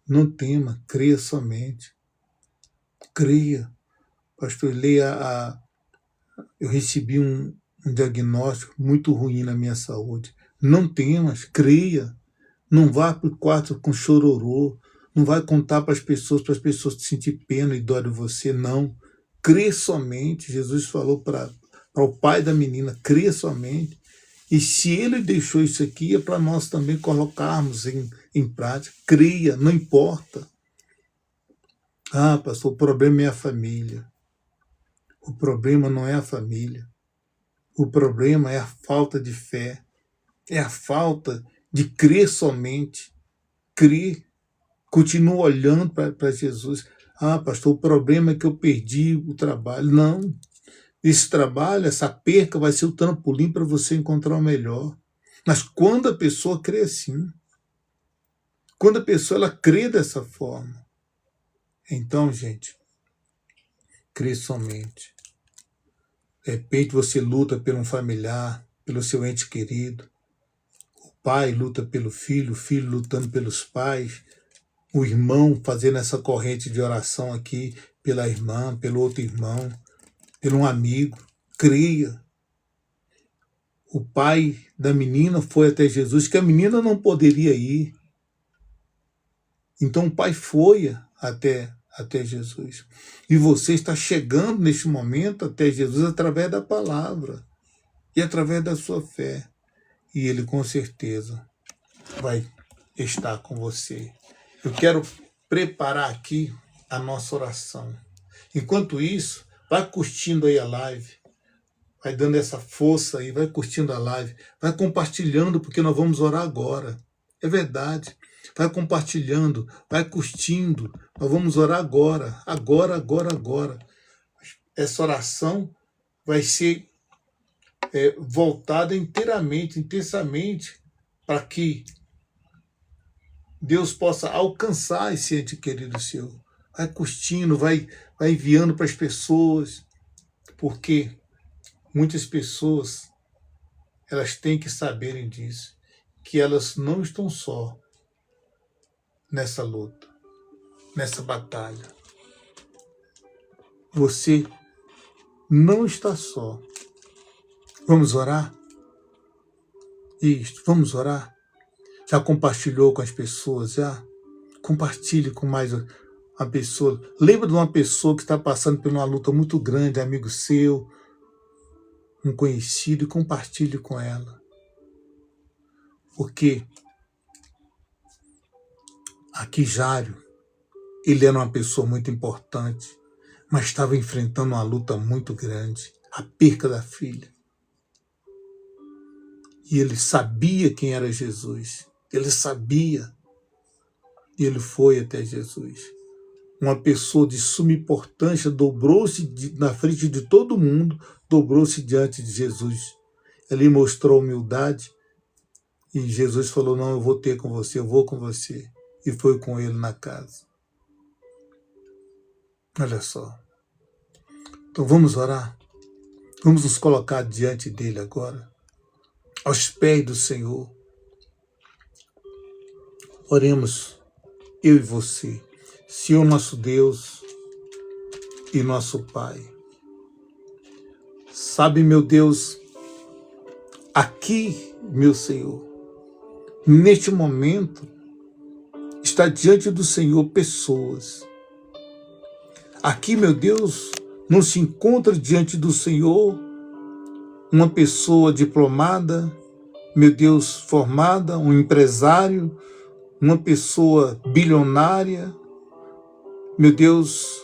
não tema, creia somente, creia. Pastor, eu recebi um diagnóstico muito ruim na minha saúde. Não temas, creia. Não vá para o quarto com chororô. Não vai contar para as pessoas te sentir pena e dó de você, não. Crê somente. Jesus falou para o pai da menina, crê somente. E se ele deixou isso aqui, é para nós também colocarmos em prática. Creia, não importa. Ah, pastor, o problema é a família. O problema não é a família. O problema é a falta de fé. É a falta de crer somente. Crer. Continua olhando para Jesus. Ah, pastor, o problema é que eu perdi o trabalho. Não. Esse trabalho, essa perca vai ser o trampolim para você encontrar o melhor. Mas quando a pessoa crê assim, quando a pessoa ela crê dessa forma, então, gente, crê somente. De repente você luta por um familiar, pelo seu ente querido. O pai luta pelo filho, o filho lutando pelos pais. O irmão fazendo essa corrente de oração aqui pela irmã, pelo outro irmão, por um amigo. Creia. O pai da menina foi até Jesus, que a menina não poderia ir. Então o pai foi até Jesus. E você está chegando neste momento até Jesus através da palavra e através da sua fé. E ele com certeza vai estar com você. Eu quero preparar aqui a nossa oração. Enquanto isso, vai curtindo aí a live, vai dando essa força aí, vai curtindo a live, vai compartilhando, porque nós vamos orar agora. É verdade. Vai compartilhando, vai curtindo. Nós vamos orar agora. Agora. Essa oração vai ser voltada inteiramente, intensamente, para que Deus possa alcançar esse ente querido seu. Vai curtindo, vai enviando para as pessoas, porque muitas pessoas elas têm que saberem disso, que elas não estão só nessa luta, nessa batalha. Você não está só. Vamos orar? Isso, vamos orar? Já compartilhou com as pessoas? Já? Compartilhe com mais uma pessoa. Lembra de uma pessoa que está passando por uma luta muito grande, amigo seu, um conhecido, e compartilhe com ela. Porque aqui Jário, ele era uma pessoa muito importante, mas estava enfrentando uma luta muito grande, a perca da filha. E ele sabia quem era Jesus. Ele sabia. E ele foi até Jesus. Uma pessoa de suma importância dobrou-se na frente de todo mundo, dobrou-se diante de Jesus. Ele mostrou humildade e Jesus falou, não, eu vou ter com você, eu vou com você. E foi com ele na casa. Olha só. Então vamos orar. Vamos nos colocar diante dele agora, aos pés do Senhor. Oremos, eu e você. Senhor nosso Deus e nosso Pai. Sabe, meu Deus, aqui, meu Senhor, neste momento, está diante do Senhor pessoas. Aqui, meu Deus, não se encontra diante do Senhor uma pessoa diplomada, meu Deus, formada, um empresário, uma pessoa bilionária. Meu Deus,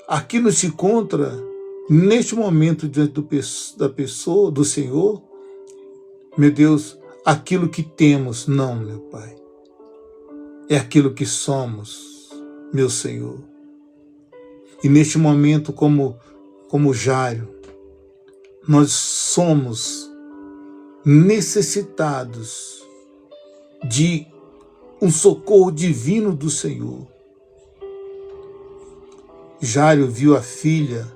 aqui não se encontra, neste momento, diante da pessoa, do Senhor, meu Deus, aquilo que temos, não, meu Pai. É aquilo que somos, meu Senhor. E neste momento, como como Jairo, nós somos necessitados de um socorro divino do Senhor. Jairo viu a filha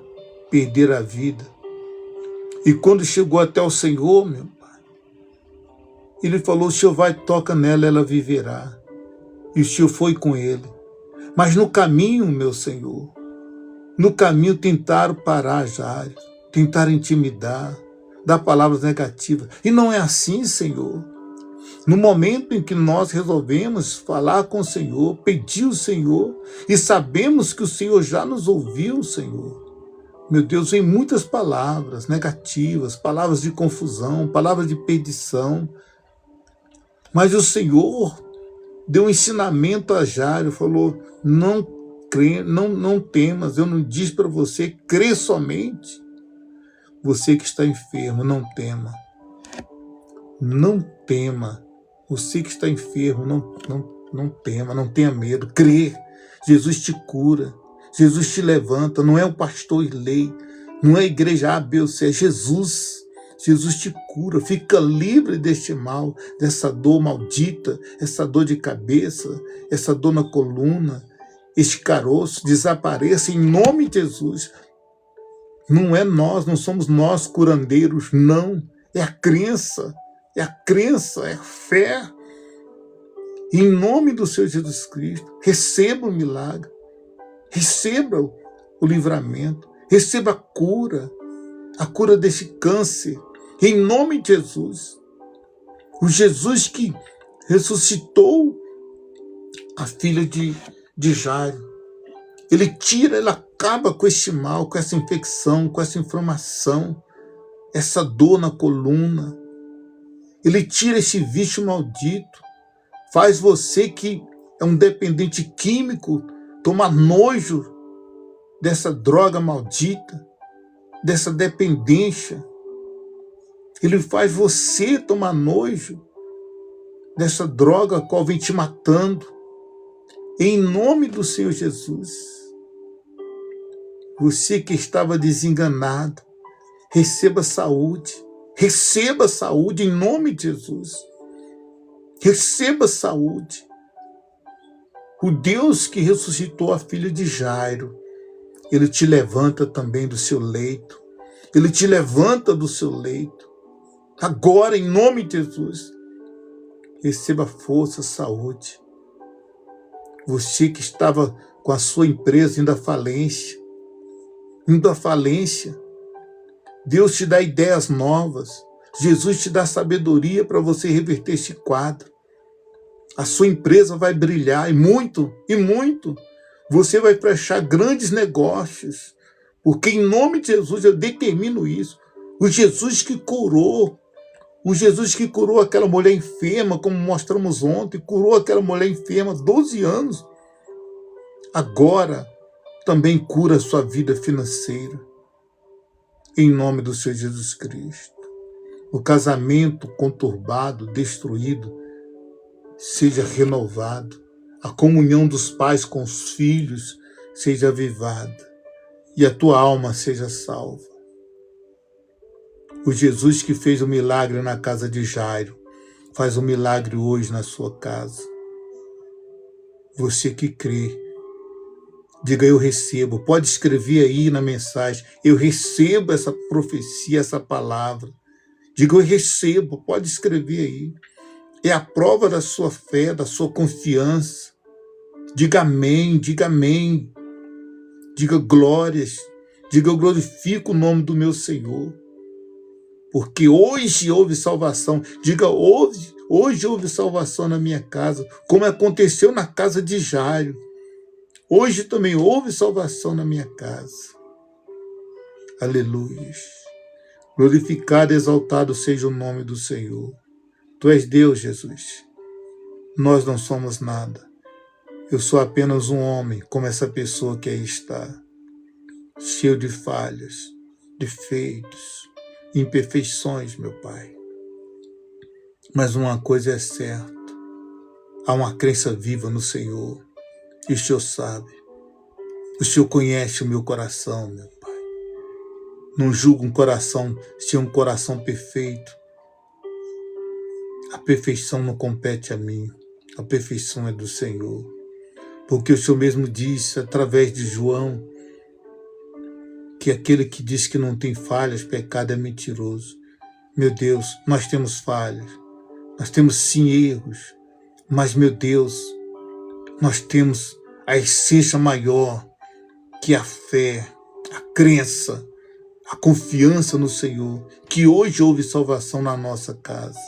perder a vida. E quando chegou até o Senhor, meu Pai, ele falou: o Senhor vai, toca nela, ela viverá. E o Senhor foi com ele. Mas no caminho, meu Senhor, no caminho tentaram parar Jairo, tentaram intimidar, dar palavras negativas. E não é assim, Senhor. No momento em que nós resolvemos falar com o Senhor, pedir o Senhor, e sabemos que o Senhor já nos ouviu, Senhor, meu Deus, vem muitas palavras negativas, palavras de confusão, palavras de perdição. Mas o Senhor deu um ensinamento a Jairo, falou: não temas, eu não disse para você, crê somente. Você que está enfermo, não tema. Não tema. Você que está enfermo, não tema, não tenha medo. Crê. Jesus te cura. Jesus te levanta. Não é o pastor Irley, não é a igreja A, B ou C, é Jesus. Jesus te cura. Fica livre deste mal, dessa dor maldita, essa dor de cabeça, essa dor na coluna, este caroço. Desapareça em nome de Jesus. Não é nós, não somos nós curandeiros, não. É a crença. É a crença, é a fé. Em nome do Senhor Jesus Cristo, receba o milagre, receba o livramento, receba a cura desse câncer, em nome de Jesus. O Jesus que ressuscitou a filha de Jairo, ele acaba com este mal, com essa infecção, com essa inflamação, essa dor na coluna. Ele tira esse vício maldito, faz você que é um dependente químico tomar nojo dessa droga maldita, dessa dependência. Ele faz você tomar nojo dessa droga a qual vem te matando. Em nome do Senhor Jesus, você que estava desenganado, receba saúde. Receba saúde em nome de Jesus. Receba saúde. O Deus que ressuscitou a filha de Jairo, ele te levanta também do seu leito. Ele te levanta do seu leito. Agora, em nome de Jesus, receba força, saúde. Você que estava com a sua empresa indo à falência, Deus te dá ideias novas. Jesus te dá sabedoria para você reverter esse quadro. A sua empresa vai brilhar e muito. Você vai fechar grandes negócios. Porque em nome de Jesus eu determino isso. O Jesus que curou aquela mulher enferma, como mostramos ontem, curou aquela mulher enferma 12 anos. Agora também cura a sua vida financeira. Em nome do Senhor Jesus Cristo. O casamento conturbado, destruído, seja renovado. A comunhão dos pais com os filhos seja avivada. E a tua alma seja salva. O Jesus que fez o milagre na casa de Jairo, faz o milagre hoje na sua casa. Você que crê, diga: eu recebo. Pode escrever aí na mensagem: eu recebo essa profecia, essa palavra. Diga: eu recebo. Pode escrever aí. É a prova da sua fé, da sua confiança. Diga amém, diga amém. Diga glórias. Diga: eu glorifico o nome do meu Senhor. Porque hoje houve salvação. Diga: hoje houve salvação na minha casa, como aconteceu na casa de Jairo. Hoje também houve salvação na minha casa. Aleluia. Glorificado e exaltado seja o nome do Senhor. Tu és Deus, Jesus. Nós não somos nada. Eu sou apenas um homem, como essa pessoa que aí está, cheio de falhas, defeitos, imperfeições, meu Pai. Mas uma coisa é certa. Há uma crença viva no Senhor. E o Senhor sabe. O Senhor conhece o meu coração, meu Pai. Não julgo um coração se é um coração perfeito. A perfeição não compete a mim. A perfeição é do Senhor. Porque o Senhor mesmo disse, através de João, que aquele que diz que não tem falhas, pecado é mentiroso. Meu Deus, nós temos falhas. Nós temos sim erros. Mas, meu Deus, nós temos a essência maior, que é a fé, a crença, a confiança no Senhor, que hoje houve salvação na nossa casa.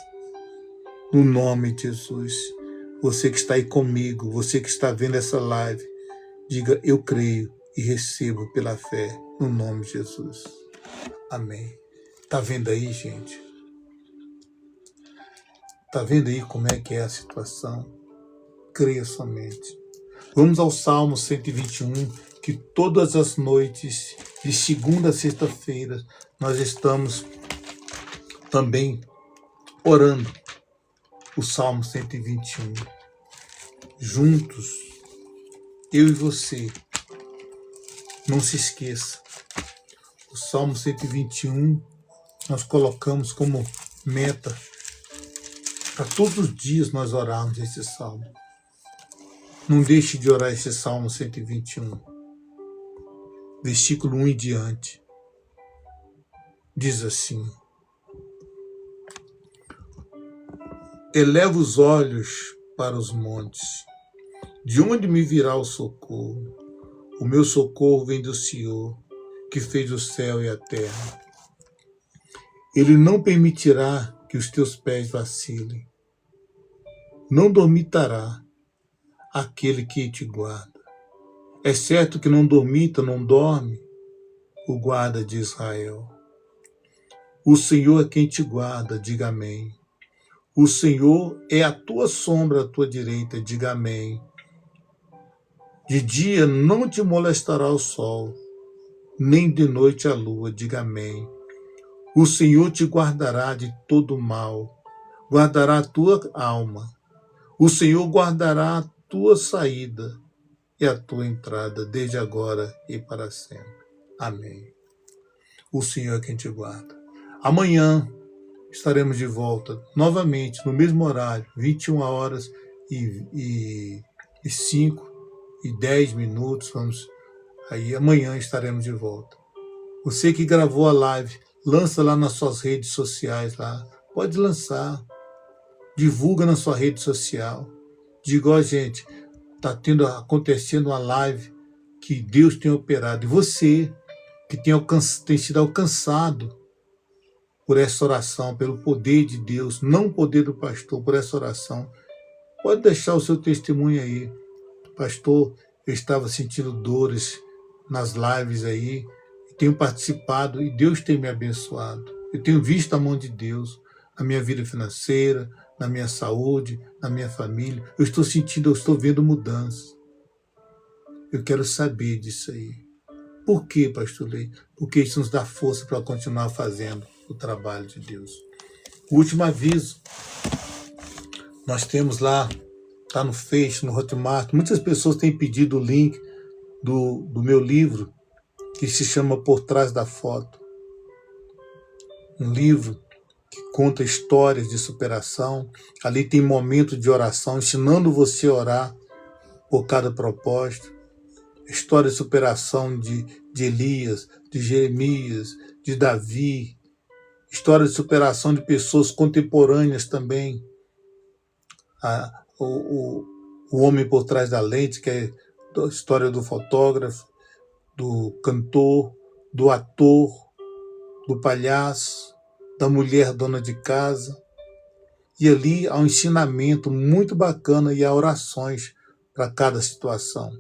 No nome de Jesus. Você que está aí comigo, você que está vendo essa live, diga, eu creio e recebo pela fé, no nome de Jesus. Amém. Tá vendo aí, gente? Tá vendo aí como é que é a situação? Creia somente. Vamos ao Salmo 121, que todas as noites, de segunda a sexta-feira, nós estamos também orando o Salmo 121. Juntos, eu e você. Não se esqueça. O Salmo 121 nós colocamos como meta para todos os dias nós orarmos esse salmo. Não deixe de orar esse Salmo 121. Versículo 1 em diante. Diz assim: eleva os olhos para os montes. De onde me virá o socorro? O meu socorro vem do Senhor, que fez o céu e a terra. Ele não permitirá que os teus pés vacilem. Não dormitará aquele que te guarda. É certo que não dormita, não dorme o guarda de Israel. O Senhor é quem te guarda, diga amém. O Senhor é a tua sombra à tua direita, diga amém. De dia não te molestará o sol, nem de noite a lua, diga amém. O Senhor te guardará de todo mal, guardará a tua alma. O Senhor guardará a tua saída e a tua entrada, desde agora e para sempre. Amém. O Senhor é quem te guarda. Amanhã estaremos de volta, novamente, no mesmo horário, 21 horas e 5 e 10 minutos. Aí amanhã estaremos de volta. Você que gravou a live, lança lá nas suas redes sociais, lá. Pode lançar. Divulga na sua rede social. Diga, ó, gente, está acontecendo uma live que Deus tem operado. E você que tem sido alcançado por essa oração, pelo poder de Deus, não o poder do pastor, por essa oração, pode deixar o seu testemunho aí. Pastor, eu estava sentindo dores nas lives aí, tenho participado e Deus tem me abençoado. Eu tenho visto a mão de Deus na minha vida financeira, na minha saúde, na minha família. Eu estou vendo mudanças. Eu quero saber disso aí. Por quê, pastor Lei? Porque isso nos dá força para continuar fazendo o trabalho de Deus. O último aviso, nós temos lá, está no Face, no Hotmart, muitas pessoas têm pedido o link do meu livro, que se chama Por Trás da Foto. Um livro que conta histórias de superação. Ali tem momentos de oração, ensinando você a orar por cada propósito. História de superação de Elias, de Jeremias, de Davi. História de superação de pessoas contemporâneas também. O Homem por Trás da Lente, que é a história do fotógrafo, do cantor, do ator, do palhaço, da mulher dona de casa. E ali há um ensinamento muito bacana e há orações para cada situação.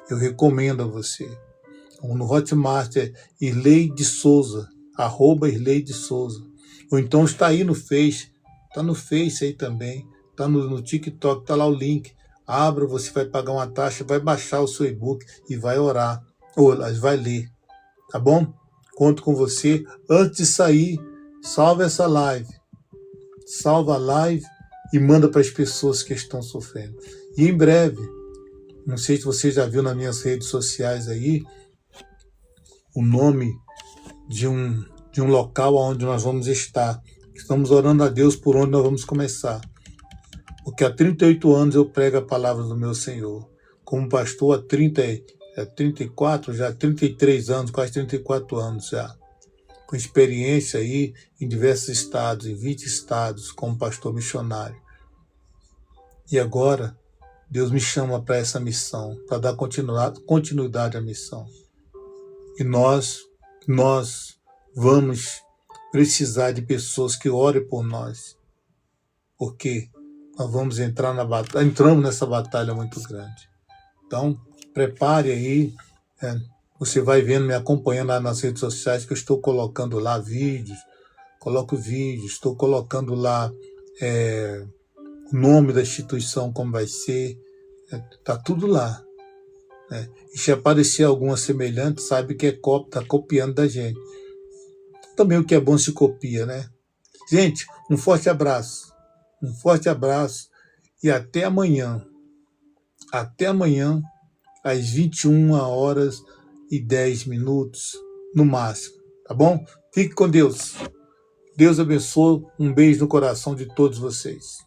Eu recomendo a você. No Hotmart é Irley de Souza, @Irley de Souza. Ou então está aí no Face, está no Face aí também, está no TikTok, está lá o link. Abra, você vai pagar uma taxa, vai baixar o seu e-book e vai orar, ou vai ler, tá bom? Conto com você. Antes de sair, salva essa live. Salva a live e manda para as pessoas que estão sofrendo. E em breve, não sei se você já viu nas minhas redes sociais aí, o nome de um local onde nós vamos estar. Estamos orando a Deus por onde nós vamos começar. Porque há 38 anos eu prego a palavra do meu Senhor. Como pastor há 34, já 33 anos, quase 34 anos já. Com experiência aí em diversos estados, em 20 estados, como pastor missionário. E agora, Deus me chama para essa missão, para dar continuidade à missão. E nós vamos precisar de pessoas que orem por nós. Porque nós vamos entrar entramos nessa batalha muito grande. Então, prepare aí. Você vai vendo, me acompanhando lá nas redes sociais, que eu estou colocando lá vídeos. Coloco vídeos, estou colocando lá o nome da instituição, como vai ser. Está tudo lá. E se aparecer alguma semelhante, sabe que está copiando da gente. Também o que é bom se copia, né? Gente, um forte abraço. Um forte abraço e até amanhã. Até amanhã, às 21h10, no máximo. Tá bom? Fique com Deus. Deus abençoe. Um beijo no coração de todos vocês.